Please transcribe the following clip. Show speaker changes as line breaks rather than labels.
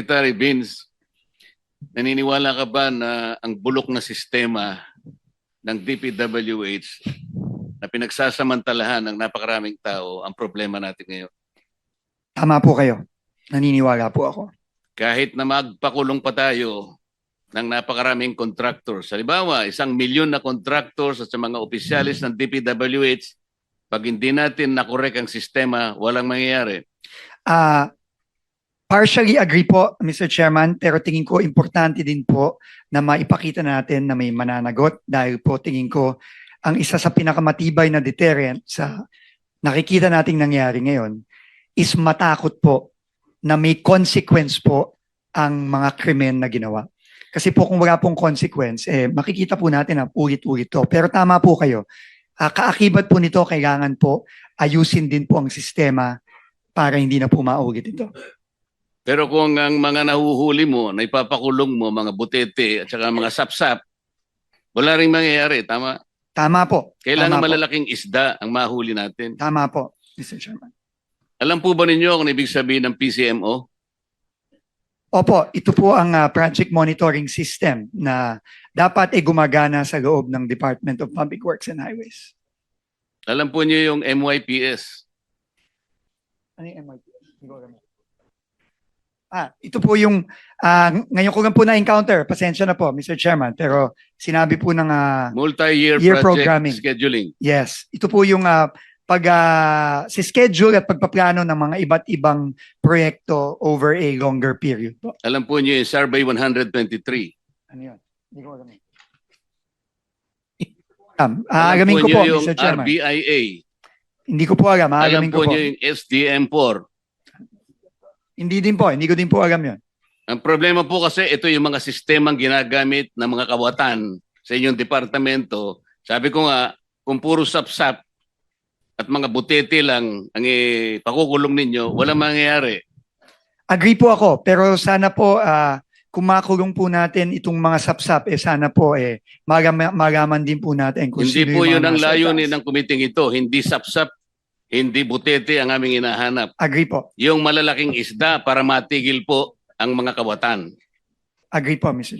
Secretary Vince, naniniwala ka ba na ang bulok na sistema ng DPWH na pinagsasamantalahan ng napakaraming tao ang problema natin ngayon?
Tama po kayo. Naniniwala po ako.
Kahit na magpakulong pa tayo ng napakaraming contractors. Halimbawa, 1 milyon na contractors at sa mga opisyalis ng DPWH, pag hindi natin nakorek ang sistema, walang mangyayari.
Partially agree po, Mr. Chairman, pero tingin ko importante din po na maipakita natin na may mananagot dahil po tingin ko ang isa sa pinakamatibay na deterrent sa nakikita nating nangyari ngayon is matakot po na may consequence po ang mga krimen na ginawa. Kasi po kung wala pong consequence, makikita po natin na ulit-ulit to. Pero tama po kayo. Kaakibat po nito, kailangan po ayusin din po ang sistema para hindi na po maulit ito.
Pero kung ang mga nahuhuli mo, na ipapakulong mo, mga butete at saka mga sapsap, wala rin mangyayari, tama?
Tama po.
Kailangan
Tama
malalaking isda ang mahuli natin.
Tama po, Mr. Chairman.
Alam po ba ninyo kung ibig sabihin ng PCMO?
Opo, ito po ang project monitoring system na dapat gumagana sa loob ng Department of Public Works and Highways.
Alam po niyo yung MYPS?
Ano yung MYPS? Ito po yung, ngayon ko lang po na-encounter, pasensya na po, Mr. Chairman, pero sinabi po ng
Multi-year
year
project
programming.
scheduling.
Yes, ito po yung si schedule at pagpaplano ng mga iba't ibang proyekto over a longer period po.
Alam po niyo yung Survey 123.
Ano yun? Hindi ko alam.
Alam
Aalamin ko po,
yung
Mr. Chairman.
RBIA.
Hindi ko po alam.
Alam
Aalamin ko
po
po.
niyo yung SDM4.
Hindi din po. Hindi ko din po alam yun.
Ang problema po kasi ito yung mga sistemang ginagamit ng mga kawatan sa inyong departamento. Sabi ko nga, kung puro sapsap at mga butete lang ang pakukulong ninyo, walang mangyayari.
Agree po ako. Pero sana po, kung makulong po natin itong mga sapsap, sana po malaman din po natin kung
Hindi
sino
po
yung
yun
mga
ang
nasa
layunin
itaas.
ng kumiting ito. Hindi sapsap, hindi butete ang aming hinahanap.
Agree po.
Yung malalaking isda para matigil po ang mga kawatan.
Agree po, Mr.